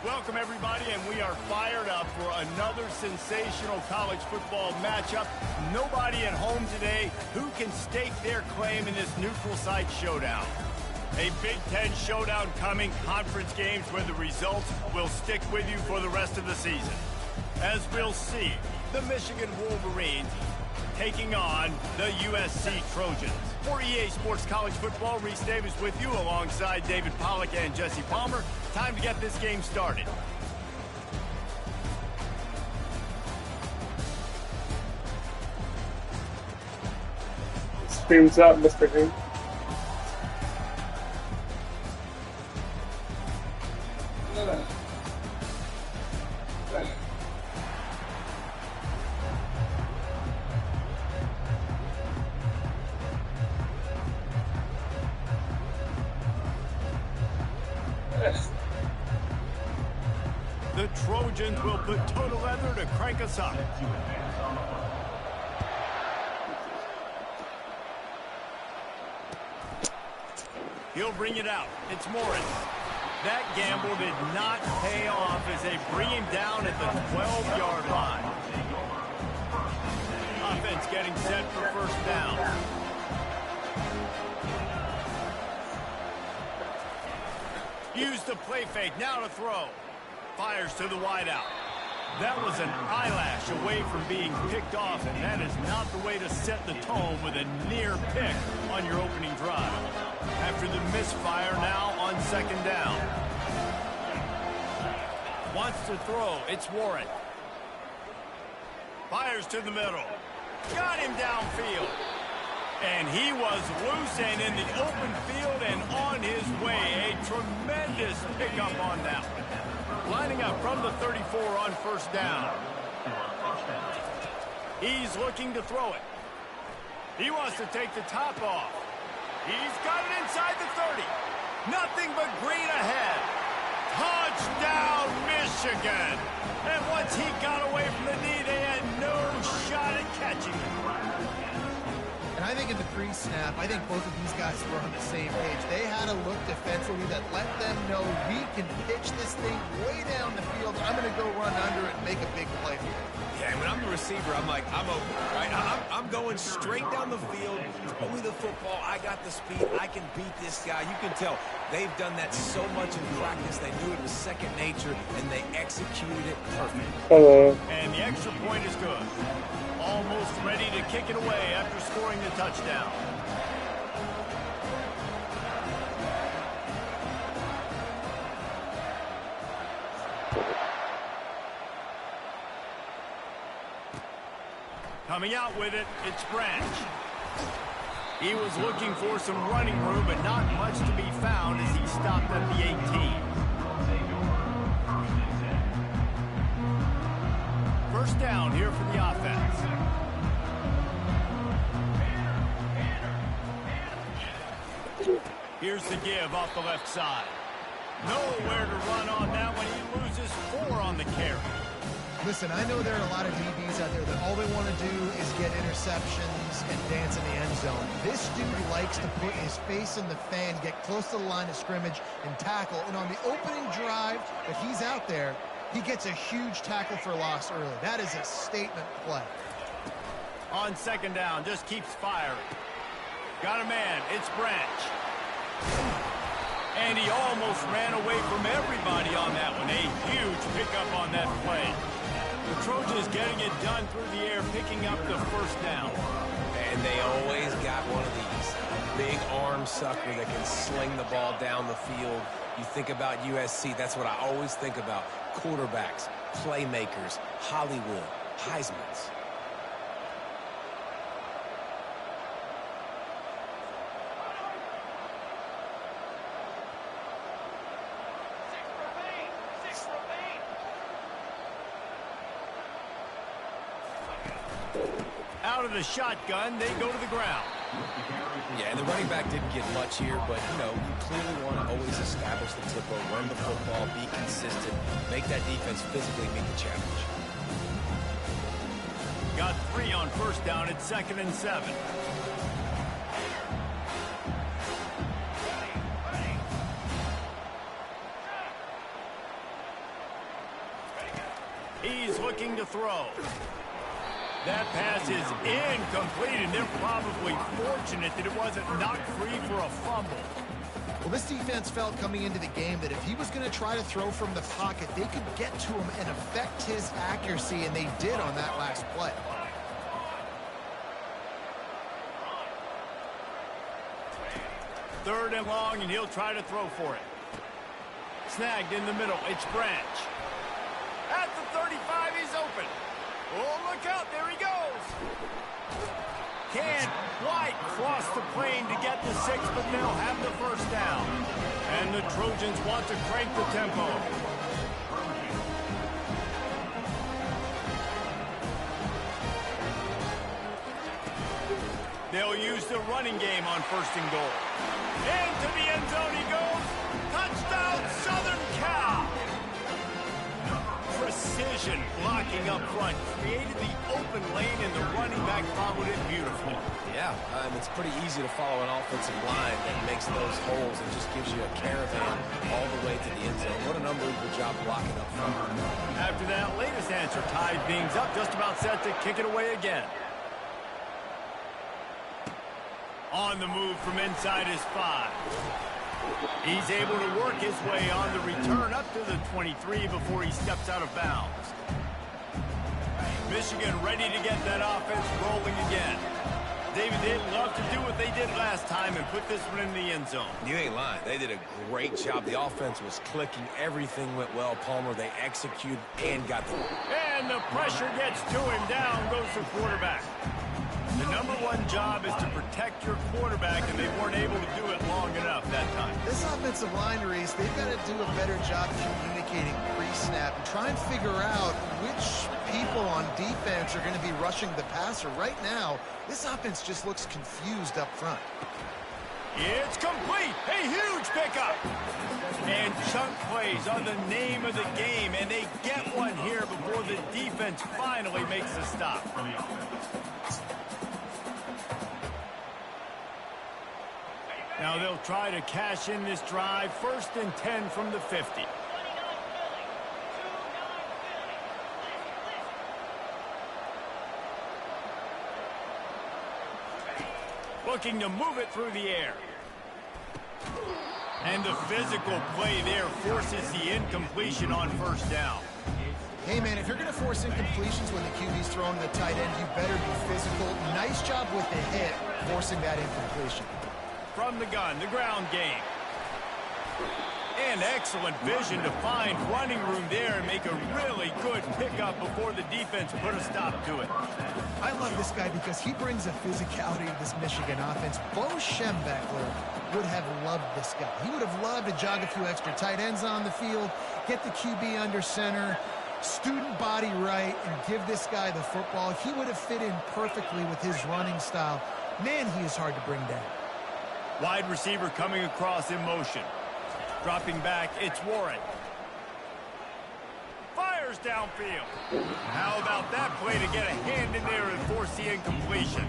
Welcome, everybody, and we are fired up for another sensational college football matchup. Nobody at home today who can stake their claim in this neutral site showdown. A Big Ten showdown coming, conference games where the results will stick with you for the rest of the season. As we'll see, the Michigan Wolverines taking on the USC Trojans. For EA Sports College Football, Reese Davis with you alongside David Pollack and Jesse Palmer. Time to get this game started. Streams up, Mr. Green. The Trojans will put total leather to crank us up. He'll bring it out. It's Morris. That gamble did not pay off as they bring him down at the 12-yard line. Offense getting set for first down. Use the play fake. Now to throw. Fires to the wideout. That was an eyelash away from being picked off, and that is not the way to set the tone with a near pick on your opening drive. After the misfire, now on second down. Wants to throw. It's Warren. Fires to the middle. Got him downfield. And he was loose and in the open field and on his way. A tremendous pickup on that one. Lining up from the 34 on first down. He's looking to throw it. He wants to take the top off. He's got it inside the 30. Nothing but green ahead. Touchdown, Michigan. And once he got away from the knee, they had no shot at catching him. And I think in the pre-snap, I think both of these guys were on the same page. They had a look defensively that let them know we can pitch this thing way down the field. I'm going to go run under it and make a big play for it. Yeah, when I'm the receiver, I'm like, I'm open, right? I'm going straight down the field. Throw me the football. I got the speed. I can beat this guy. You can tell they've done that so much in practice. They knew it was second nature, and they executed it perfect. Hello. And the extra point is good. Almost ready to kick it away after scoring the touchdown. Coming out with it, it's Branch. He was looking for some running room, but not much to be found as he stopped at the 18. First down here for the offense. Here's the give off the left side. Nowhere to run on that one. He loses 4 on the carry. Listen, I know there are a lot of DBs out there that all they want to do is get interceptions and dance in the end zone. This dude likes to put his face in the fan, get close to the line of scrimmage, and tackle. And on the opening drive that he's out there, he gets a huge tackle for loss early. That is a statement play. On second down, just keeps firing. Got a man. It's Branch. And he almost ran away from everybody on that one. A huge pickup on that play. The Trojans getting it done through the air, picking up the first down. And they always got one of these. A big arm sucker that can sling the ball down the field. You think about USC, that's what I always think about. Quarterbacks, playmakers, Hollywood, Heismans. Out of the shotgun, they go to the ground. Yeah, and the running back didn't get much here, but, you know, you clearly want to always establish the tempo, run the football, be consistent, make that defense physically meet the challenge. Got 3 on first down at 2nd and 7. He's looking to throw. That pass is incomplete, and they're probably fortunate that it wasn't knocked free for a fumble. Well, this defense felt coming into the game that if he was going to try to throw from the pocket, they could get to him and affect his accuracy, and they did on that last play. Third and long, and he'll try to throw for it. Snagged in the middle. It's Branch. At the 35, he's open. Oh, look out. There he goes. Can't quite cross the plane to get the 6, but they'll have the first down. And the Trojans want to crank the tempo. They'll use the running game on 1st and goal. Into the end zone he goes. Touchdown, Southern Cal. Precision blocking up front. Created the open lane, and the running back followed it beautifully. Yeah, and it's pretty easy to follow an offensive line that makes those holes and just gives you a caravan all the way to the end zone. What an unbelievable job blocking up front. After that latest answer, tied things up, just about set to kick it away again. On the move from inside his 5. He's able to work his way on the return up to the 23 before he steps out of bounds. Michigan ready to get that offense rolling again. David, they'd love to do what they did last time and put this one in the end zone. You ain't lying. They did a great job. The offense was clicking. Everything went well, Palmer. They executed and got the... And the pressure gets to him. Down goes the quarterback. The #1 job is to protect your quarterback, and they weren't able to do it long enough that time. This offensive line, Reese, they've got to do a better job communicating pre-snap and try and figure out which people on defense are going to be rushing the passer. Right now, this offense just looks confused up front. It's complete. A huge pickup. And chunk plays are the name of the game, and they get one here before the defense finally makes a stop. Now they'll try to cash in this drive. 1st and 10 from the 50. Looking to move it through the air. And the physical play there forces the incompletion on 1st down. Hey, man, if you're going to force incompletions when the QB's throwing the tight end, you better be physical. Nice job with the hit, forcing that incompletion. From the gun, the ground game. And excellent vision to find running room there and make a really good pickup before the defense put a stop to it. I love this guy because he brings a physicality to this Michigan offense. Bo Schembechler would have loved this guy. He would have loved to jog a few extra tight ends on the field, get the QB under center, student body right, and give this guy the football. He would have fit in perfectly with his running style. Man, he is hard to bring down. Wide receiver coming across in motion. Dropping back, it's Warren. Fires downfield. How about that play to get a hand in there and force the incompletion?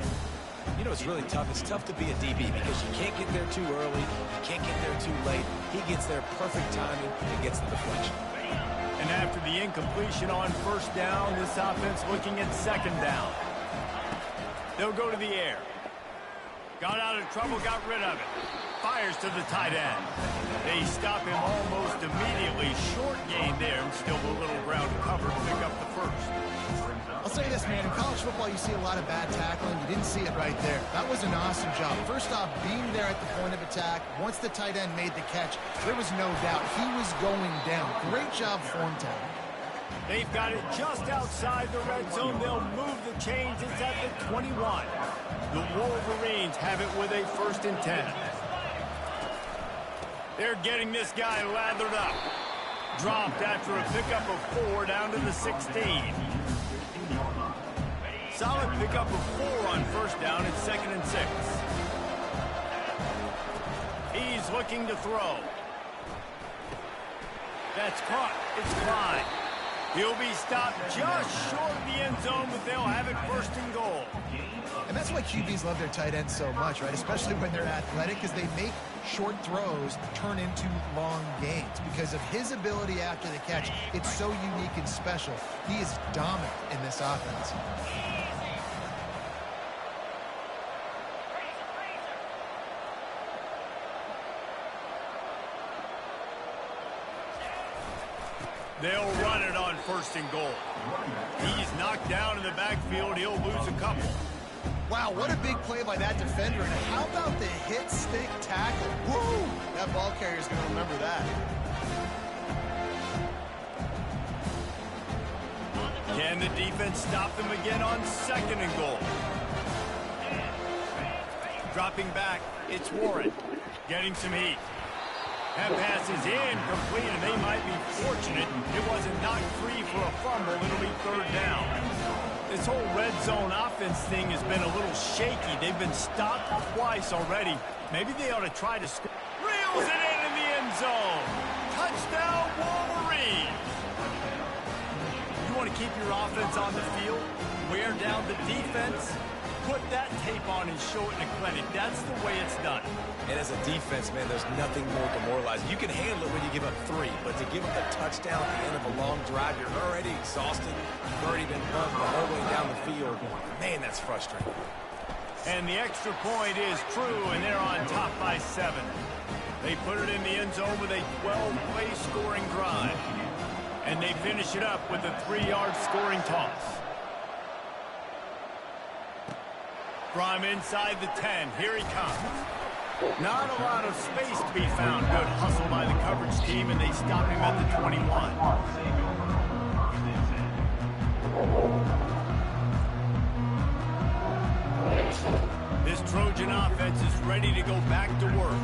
You know, it's really tough. It's tough to be a DB because you can't get there too early. You can't get there too late. He gets there perfect timing and gets the deflection. And after the incompletion on 1st down, this offense looking at 2nd down. They'll go to the air. Got out of trouble, got rid of it. Fires to the tight end. They stop him almost immediately. Short gain there, and still a little ground cover to pick up the 1st. I'll say this, man. In college football, you see a lot of bad tackling. You didn't see it right there. That was an awesome job. First off, being there at the point of attack. Once the tight end made the catch, there was no doubt he was going down. Great job form tackle. They've got it just outside the red zone. They'll move the chains. It's at the 21. The Wolverines have it with a 1st and 10. They're getting this guy lathered up. Dropped after a pickup of 4 down to the 16. Solid pickup of 4 on 1st down. It's 2nd and 6. He's looking to throw. That's caught. It's Klein. He'll be stopped just short of the end zone, but they'll have it 1st and goal. And that's why QBs love their tight ends so much, right? Especially when they're athletic, because they make short throws turn into long gains because of his ability after the catch. It's so unique and special. He is dominant in this offense. They'll run it on 1st and goal. He's knocked down in the backfield. He'll lose a couple. Wow, what a big play by that defender. And how about the hit stick tackle? Woo! That ball carrier's going to remember that. Can the defense stop them again on 2nd and goal? Dropping back, it's Warren. Getting some heat. That pass is incomplete, and they might be fortunate it wasn't knocked free for a fumble. It'll be 3rd down. This whole red zone offense thing has been a little shaky. They've been stopped twice already. Maybe they ought to try to score. Reels it in the end zone. Touchdown, Wolverine. You want to keep your offense on the field, wear down the defense, put that tape on and show it in a clinic. That's the way it's done. And as a defense, man, there's nothing more demoralizing. You can handle it when you give up 3, but to give up a touchdown at the end of a long drive, you're already exhausted. You've already been run the whole way down the field. Man, that's frustrating. And the extra point is true, and they're on top by 7. They put it in the end zone with a 12-play scoring drive. And they finish it up with a 3-yard scoring toss. From inside the 10, here he comes. Not a lot of space to be found. Good hustle by the coverage team, and they stop him at the 21. This Trojan offense is ready to go back to work.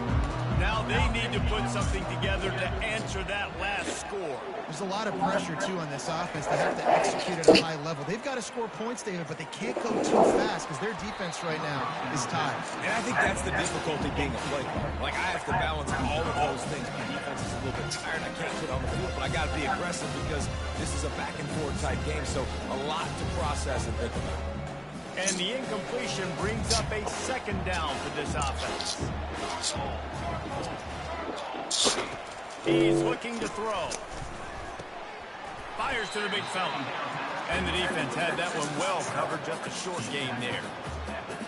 Now they need to put something together to answer that last score. There's a lot of pressure, too, on this offense. They have to execute at a high level. They've got to score points, David, but they can't go too fast because their defense right now is tired. And I think that's the difficulty being a play caller. Like, I have to balance all of those things. My defense is a little bit tired. I can't get on the field, but I got to be aggressive because this is a back-and-forth type game, so a lot to process and think about. And the incompletion brings up a 2nd down for this offense. He's looking to throw. Fires to the big fella. And the defense had that one well covered. Just a short gain there.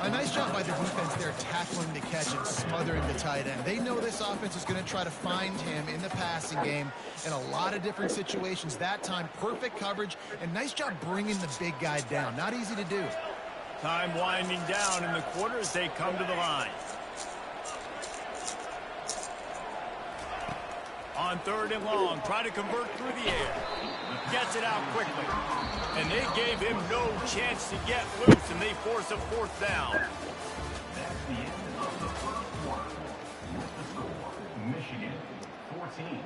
A nice job by the defense there, tackling the catch and smothering the tight end. They know this offense is going to try to find him in the passing game in a lot of different situations. That time, perfect coverage, and nice job bringing the big guy down. Not easy to do. Time winding down in the quarter as they come to the line. On 3rd and long, try to convert through the air. Gets it out quickly. And they gave him no chance to get loose, and they force a 4th down. That's the end of the first quarter. Here's the score. Michigan, 14.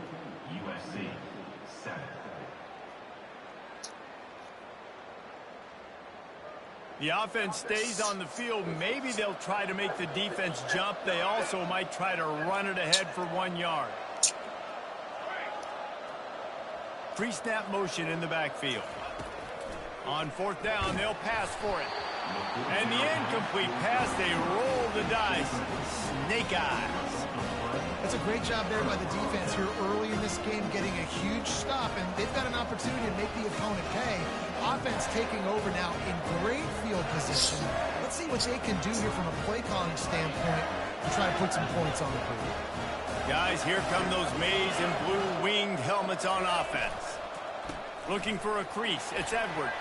USC, 7. The offense stays on the field. Maybe they'll try to make the defense jump. They also might try to run it ahead for 1 yard. Pre-snap motion in the backfield. On 4th down, they'll pass for it. And the incomplete pass, they roll the dice. Snake eyes. That's a great job there by the defense here early in this game, getting a huge stop, and they've got an opportunity to make the opponent pay. Offense taking over now in great field position. Let's see what they can do here from a play calling standpoint to try to put some points on the board. Guys, here come those maize and blue winged helmets on offense. Looking for a crease. It's Edwards.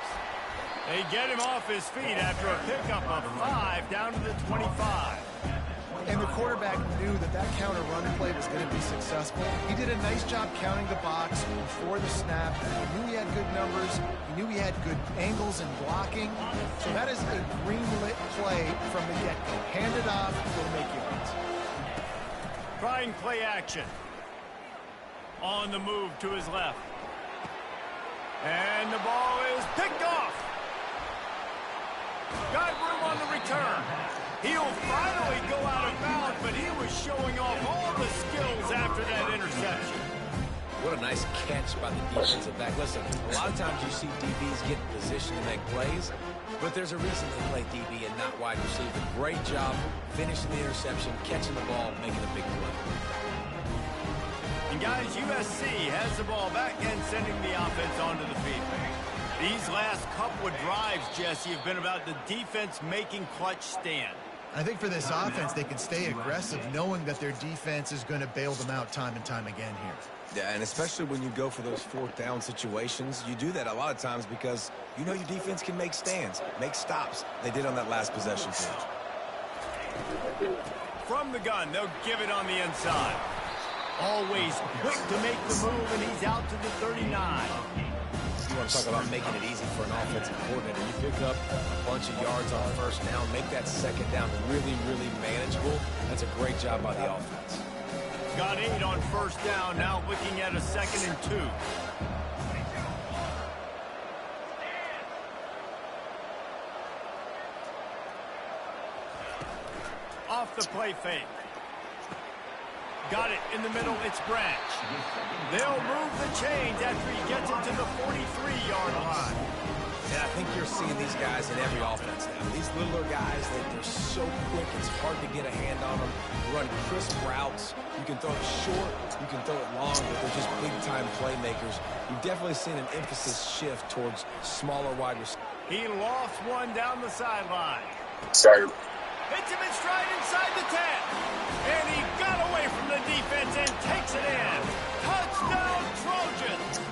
They get him off his feet after a pickup of 5 down to the 25. And the quarterback knew that that counter run play was going to be successful. He did a nice job counting the box before the snap. He knew he had good numbers. He knew he had good angles and blocking. So that is a green-lit play from the get-go. Hand it off, it'll make yards. Trying play action. On the move to his left. And the ball is picked off. Got room on the return. He'll finally go out of bounds, but he was showing off all the skills after that interception. What a nice catch by the defensive back. Listen, a lot of times you see DBs get in position to make plays. But there's a reason they play DB and not wide receiver. Great job finishing the interception, catching the ball, making a big play. And guys, USC has the ball back and sending the offense onto the field. These last couple of drives, Jesse, have been about the defense making clutch stand. I think for this offense, they can stay aggressive knowing that their defense is going to bail them out time and time again here. Yeah, and especially when you go for those fourth down situations, you do that a lot of times because you know your defense can make stands, make stops. They did on that last possession too. From the gun, they'll give it on the inside. Always quick to make the move, and he's out to the 39. You want to talk about making it easy for an offensive coordinator. You pick up a bunch of yards on first down, make that second down really, really manageable. That's a great job by the offense. Got 8 on first down, now looking at a 2nd and 2. Off the play fake. Got it in the middle, it's Branch. They'll move the chains after he gets it to the 43-yard line. Yeah, I think you're seeing these guys in every offense now. These littler guys, they're so quick, it's hard to get a hand on them. Run crisp routes. You can throw it short, you can throw it long, but they're just big-time playmakers. You've definitely seen an emphasis shift towards smaller wide receivers. He lost one down the sideline. Sorry. Hits him in stride inside the 10. And he got away from the defense and takes it in. Touchdown, Trojans.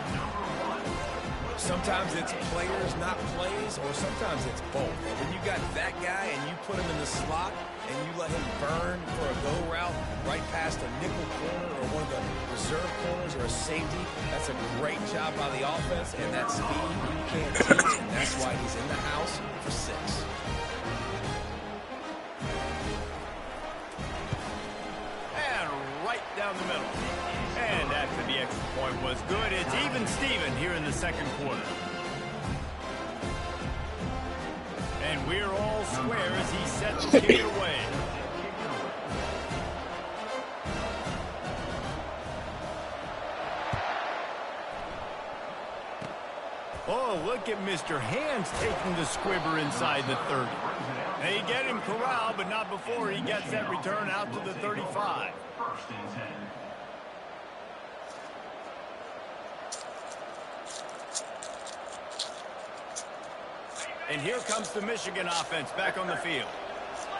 Sometimes it's players, not plays, or sometimes it's both. And when you got that guy and you put him in the slot and you let him burn for a go route right past a nickel corner or one of the reserve corners or a safety, that's a great job by the offense, and that speed you can't teach, and that's why he's in the house for 6. And right down the middle. And after the extra point was good, it's even Steven here in the second quarter. And we're all square as he sets the kick away. Oh, look at Mr. Hands taking the squibber inside the 30. They get him corralled, but not before he gets that return out to the 35. First and 10. And here comes the Michigan offense back on the field.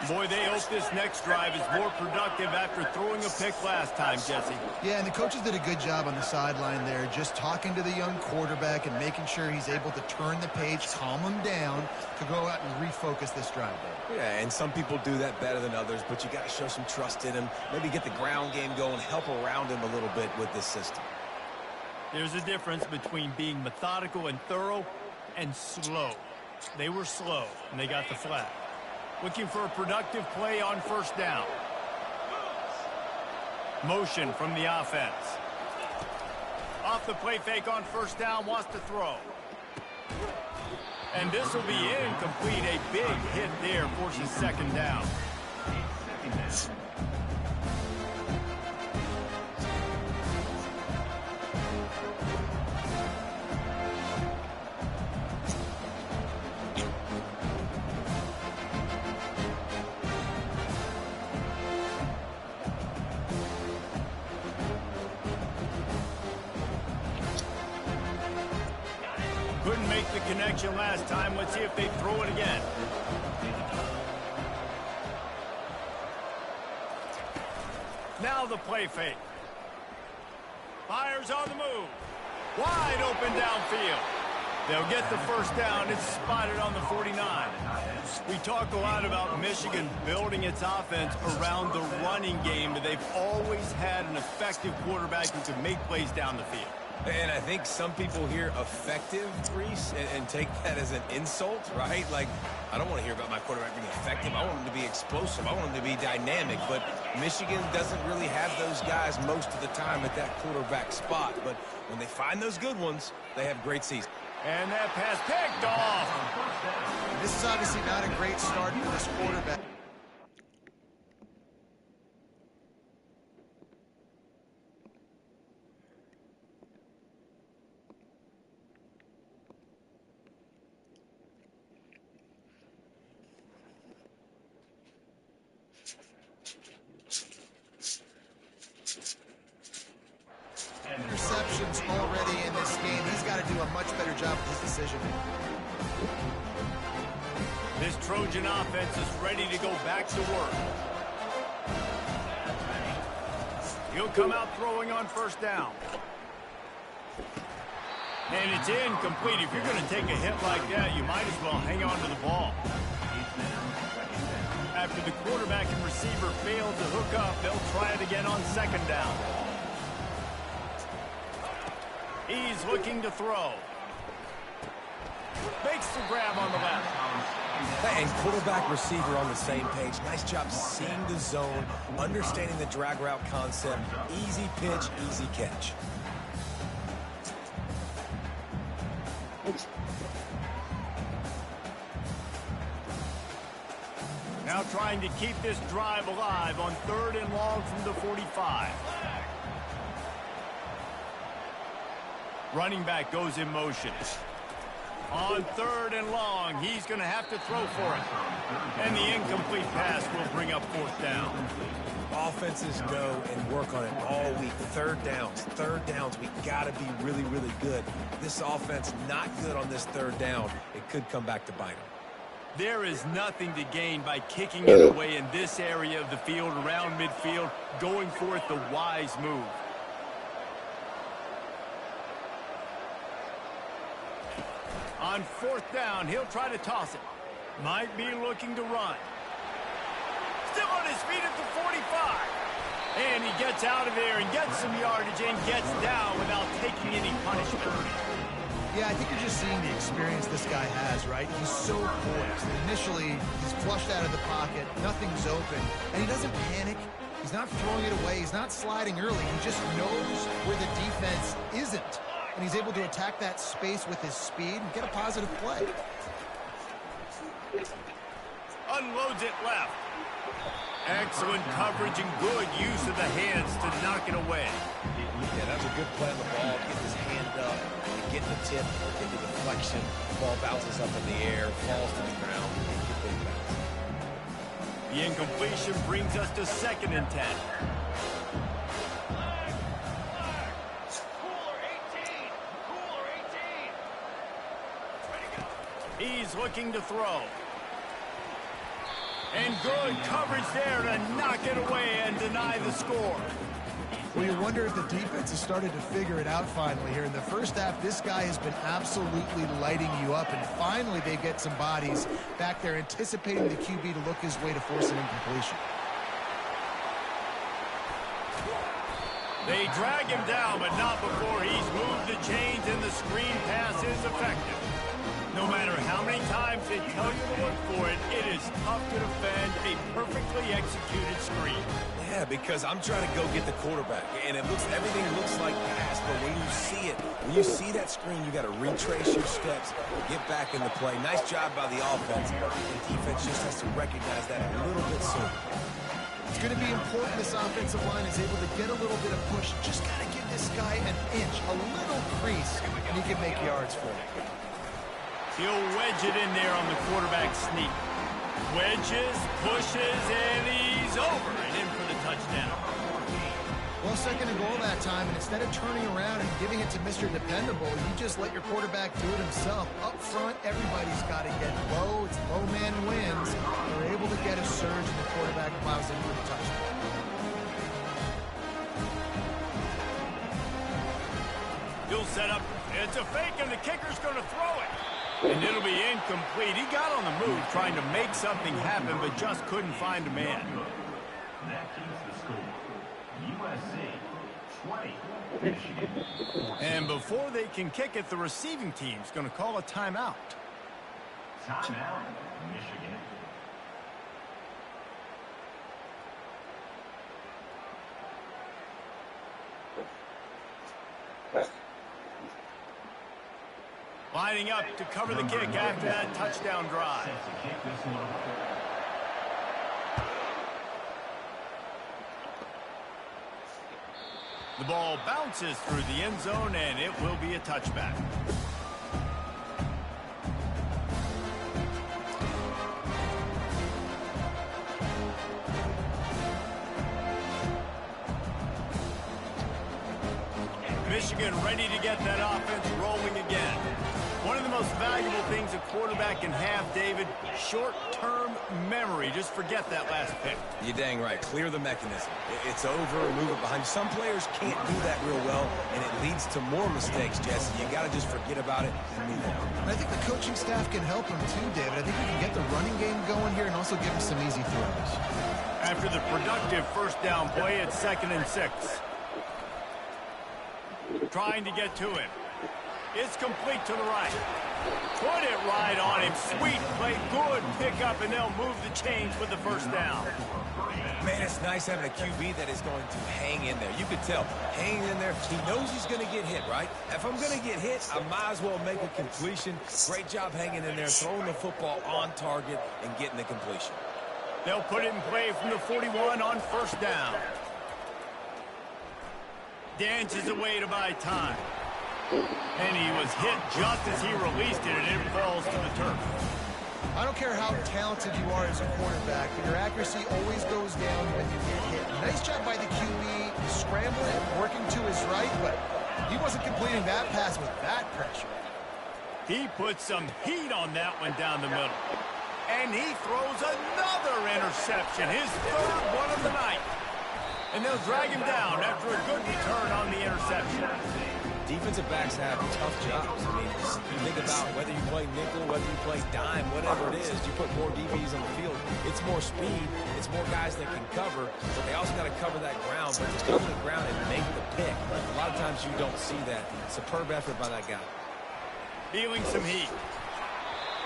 Boy, they hope this next drive is more productive after throwing a pick last time, Jesse. Yeah, and the coaches did a good job on the sideline there, just talking to the young quarterback and making sure he's able to turn the page, calm him down to go out and refocus this drive there. Yeah, and some people do that better than others, but you got to show some trust in him. Maybe get the ground game going, help around him a little bit with this system. There's a difference between being methodical and thorough and slow. They were slow, and they got the flag. Looking for a productive play on first down. Motion from the offense. Off the play fake on first down, wants to throw. And this will be incomplete. A big hit there, forces second down. Couldn't make the connection last time. Let's see if they throw it again. Now the play fake. Fires on the move. Wide open downfield. They'll get the first down. It's spotted on the 49. We talk a lot about Michigan building its offense around the running game, but they've always had an effective quarterback who can make plays down the field. And I think some people hear effective, Reese, and take that as an insult, right? Like, I don't want to hear about my quarterback being effective. I want him to be explosive. I want him to be dynamic. But Michigan doesn't really have those guys most of the time at that quarterback spot. But when they find those good ones, they have great seasons. And that pass picked off. This is obviously not a great start for this quarterback. This Trojan offense is ready to go back to work. He'll come out throwing on first down. And it's incomplete. If you're going to take a hit like that, you might as well hang on to the ball. After the quarterback and receiver fail to hook up, they'll try it again on second down. He's looking to throw. Makes the grab on the left. And quarterback receiver on the same page. Nice job seeing the zone, understanding the drag route concept. Easy pitch, easy catch. Now trying to keep this drive alive on 3rd and long from the 45. Running back goes in motion. On 3rd and long, he's going to have to throw for it. And the incomplete pass will bring up 4th down. Offenses know and work on it all week. Third downs. We got to be really, really good. This offense not good on this 3rd down. It could come back to bite them. There is nothing to gain by kicking it away in this area of the field, around midfield, going for it the wise move. On 4th down, he'll try to toss it. Might be looking to run. Still on his feet at the 45. And he gets out of there and gets some yardage and gets down without taking any punishment. Yeah, I think you're just seeing the experience this guy has, right? He's so poised. Initially, he's flushed out of the pocket. Nothing's open. And he doesn't panic. He's not throwing it away. He's not sliding early. He just knows where the defense isn't. And he's able to attack that space with his speed and get a positive play. Unloads it left. Excellent coverage and good use of the hands to knock it away. Yeah, that was a good play on the ball. Get his hand up, get the tip, get the deflection. Ball bounces up in the air, falls to the ground. The incompletion brings us to 2nd and 10. He's looking to throw. And good coverage there to knock it away and deny the score. Well, you wonder if the defense has started to figure it out finally here. In the first half, this guy has been absolutely lighting you up, and finally they get some bodies back there anticipating the QB to look his way to force an incompletion. They drag him down, but not before he's moved the chains and the screen pass is effective. No matter how many times they tell you to look for it, it is tough to defend a perfectly executed screen. Yeah, because I'm trying to go get the quarterback, and everything looks like pass, but when you see that screen, you got to retrace your steps, get back in the play. Nice job by the offense. The defense just has to recognize that a little bit sooner. It's going to be important this offensive line is able to get a little bit of push. Just got to give this guy an inch, a little crease, and he can make yards for it. He'll wedge it in there on the quarterback sneak. Wedges, pushes, and he's over and in for the touchdown. Well, 2nd and goal that time, and instead of turning around and giving it to Mr. Dependable, you just let your quarterback do it himself. Up front, everybody's got to get low. It's low man wins. They're able to get a surge, and the quarterback plows in for the touchdown. He'll set up. It's a fake, and the kicker's going to throw it. And it'll be incomplete. He got on the move trying to make something happen, but just couldn't find a man. That keeps the score. USC 20, Michigan 14. And before they can kick it, the receiving team's going to call a timeout. Timeout, Michigan. Lining up to cover the kick after that touchdown drive. Set to kick this one off. The ball bounces through the end zone, and it will be a touchback. Michigan ready to get that offense rolling again. One of the most valuable things a quarterback can have, David, short-term memory. Just forget that last pick. You're dang right. Clear the mechanism. It's over, move it behind you. Some players can't do that real well, and it leads to more mistakes, Jesse. You got to just forget about it and move on. And I think the coaching staff can help him too, David. I think we can get the running game going here and also give him some easy throws. After the productive first down play, it's 2nd and 6. Trying to get to him. It's complete to the right. Put it right on him. Sweet play. Good pickup, and they'll move the chains with the first down. Man, it's nice having a QB that is going to hang in there. You could tell, hanging in there. He knows he's going to get hit, right? If I'm going to get hit, I might as well make a completion. Great job hanging in there, throwing the football on target and getting the completion. They'll put it in play from the 41 on first down. Dances away to buy time. And he was hit just as he released it, and it falls to the turf. I don't care how talented you are as a quarterback, but your accuracy always goes down when you get hit. Nice job by the QB, scrambling, working to his right, but he wasn't completing that pass with that pressure. He put some heat on that one down the middle. And he throws another interception, his 3rd one of the night. And they'll drag him down after a good return on the interception. Defensive backs have tough jobs. I mean, you think about whether you play nickel, whether you play dime, whatever it is, you put more DBs on the field. It's more speed. It's more guys that can cover, but they also got to cover that ground. But to cover the ground and make the pick, a lot of times you don't see that. Superb effort by that guy. Feeling some heat.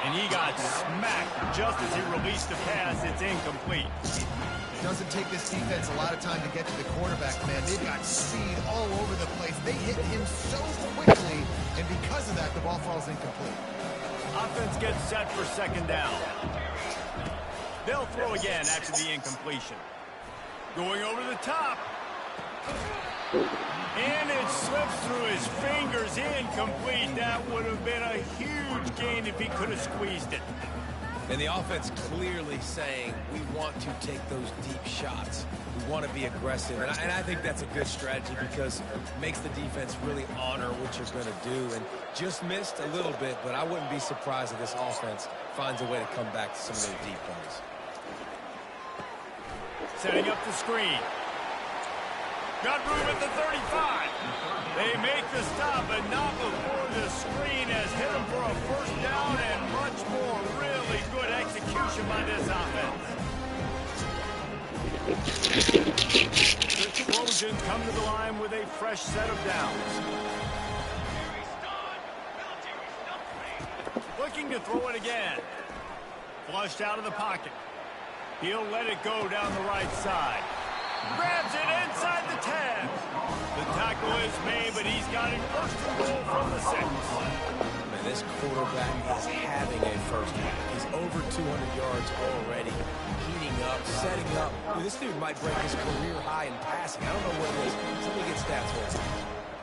And he got smacked just as he released the pass. It's incomplete. It doesn't take this defense a lot of time to get to the quarterback, man. They've got speed all over the place. They hit him so quickly, and because of that, the ball falls incomplete. Offense gets set for 2nd down. They'll throw again after the incompletion. Going over the top. And it slips through his fingers, incomplete. That would have been a huge gain if he could have squeezed it. And the offense clearly saying, we want to take those deep shots. We want to be aggressive. And I think that's a good strategy because it makes the defense really honor what you're going to do. And just missed a little bit, but I wouldn't be surprised if this offense finds a way to come back to some of those deep plays. Setting up the screen. Got room at the 35. They make the stop, but not before the screen has hit them for a first down and much more. Really good execution by this offense. The Trojans come to the line with a fresh set of downs. Looking to throw it again. Flushed out of the pocket. He'll let it go down the right side. Grabs it inside the 10. The tackle is made, but he's got it 1st and goal from the 6. Man, this quarterback is having a first half. He's over 200 yards already, heating up, setting up. Dude, this dude might break his career high in passing. I don't know what it is. Somebody get stats for him.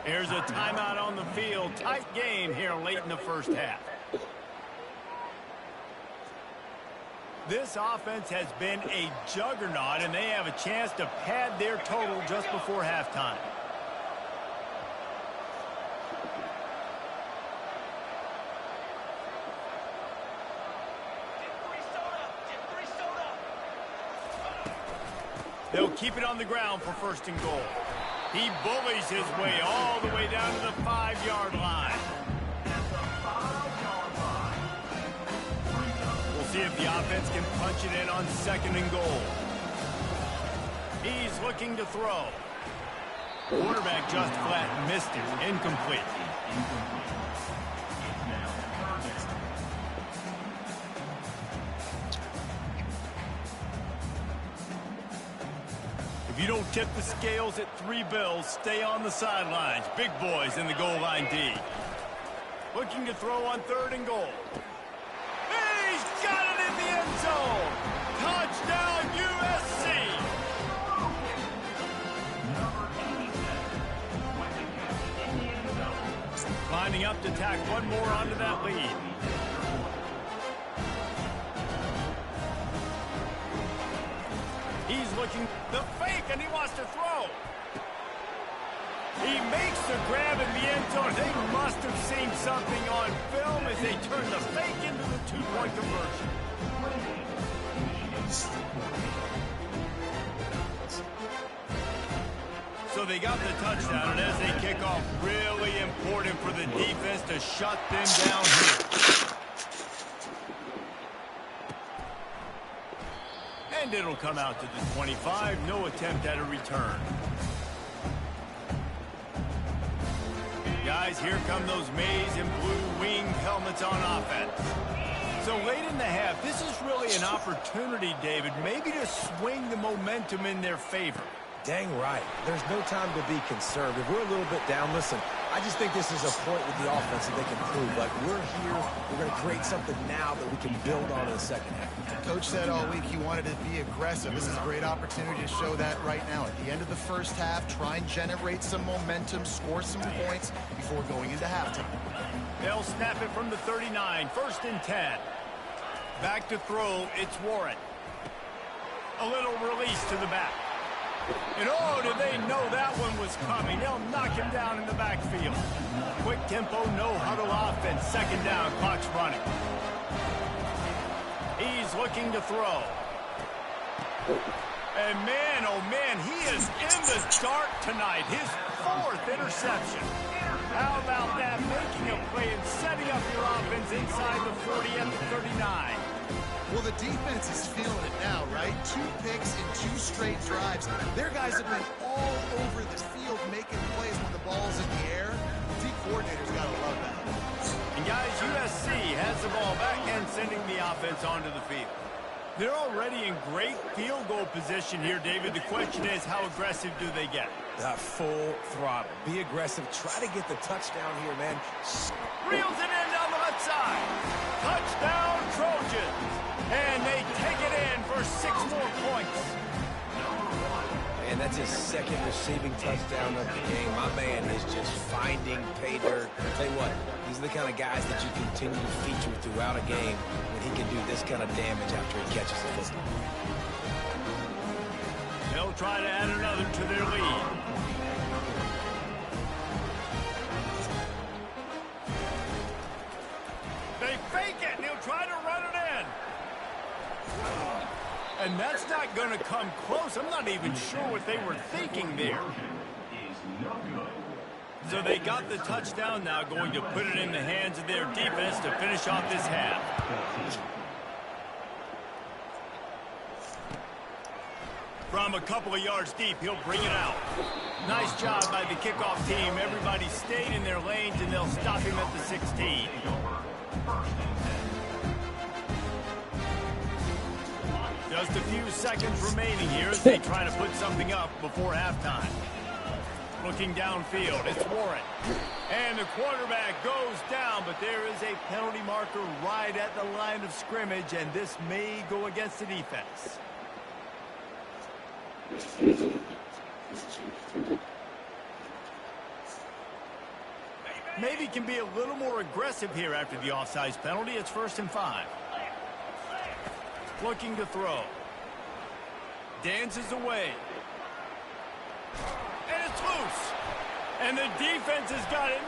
Here's a timeout on the field. Tight game here late in the first half. This offense has been a juggernaut, and they have a chance to pad their total just before halftime. They'll keep it on the ground for 1st and goal. He bullies his way all the way down to the 5-yard line. See if the offense can punch it in on 2nd and goal. He's looking to throw. Quarterback just flat missed it. Incomplete. If you don't tip the scales at 3 bills, stay on the sidelines. Big boys in the goal line D. Looking to throw on 3rd and goal. Got it in the end zone. Touchdown, USC. Lining up to tack one more onto that lead. He's looking the fake, and he wants to throw. He makes the grab in the end zone. They must have seen something on film as they turn the fake into the two-point conversion. So they got the touchdown, and as they kick off, really important for the defense to shut them down here. And it'll come out to the 25. No attempt at a return. Guys, here come those maize and blue winged helmets on offense. So late in the half, this is really an opportunity, David, maybe to swing the momentum in their favor. Dang right. There's no time to be conservative. We're a little bit down. Listen, I just think this is a point with the offense that they can prove. Like, we're here. We're going to create something now that we can build on in the second half. Coach said all week he wanted to be aggressive. This is a great opportunity to show that right now. At the end of the first half, try and generate some momentum, score some points before going into halftime. They'll snap it from the 39. 1st and 10. Back to throw. It's Warren. A little release to the back. And oh, did they know that one was coming. They'll knock him down in the backfield. Quick tempo, no huddle offense. 2nd down, clock's running. He's looking to throw. And man, oh man, he is in the dark tonight. His 4th interception. How about that? Making a play and setting up your offense inside the 40 and the 39. Well, the defense is feeling it now, right? 2 picks in 2 straight drives. Their guys have been all over the field making plays when the ball's in the air. The D coordinator's got to love that. And guys, USC has the ball back and sending the offense onto the field. They're already in great field goal position here, David. The question is, how aggressive do they get? Full throttle. Be aggressive. Try to get the touchdown here, man. Reels it in down the left side. Touchdown, Trojans. And they take it in for 6 more points. And that's his 2nd receiving touchdown of the game. My man is just finding pay dirt. I'll tell you what, these are the kind of guys that you continue to feature throughout a game when he can do this kind of damage after he catches the football. They'll try to add another to their lead. They fake it, and he'll try to run it in. And that's not going to come close. I'm not even sure what they were thinking there. So they got the touchdown now, going to put it in the hands of their defense to finish off this half. From a couple of yards deep, he'll bring it out. Nice job by the kickoff team. Everybody stayed in their lanes, and they'll stop him at the 16. Just a few seconds remaining here as they try to put something up before halftime. Looking downfield, it's Warren. And the quarterback goes down, but there is a penalty marker right at the line of scrimmage, and this may go against the defense. Maybe can be a little more aggressive here after the offsides penalty. It's 1st and 5. Looking to throw. Dances away. And it's loose. And the defense has got it.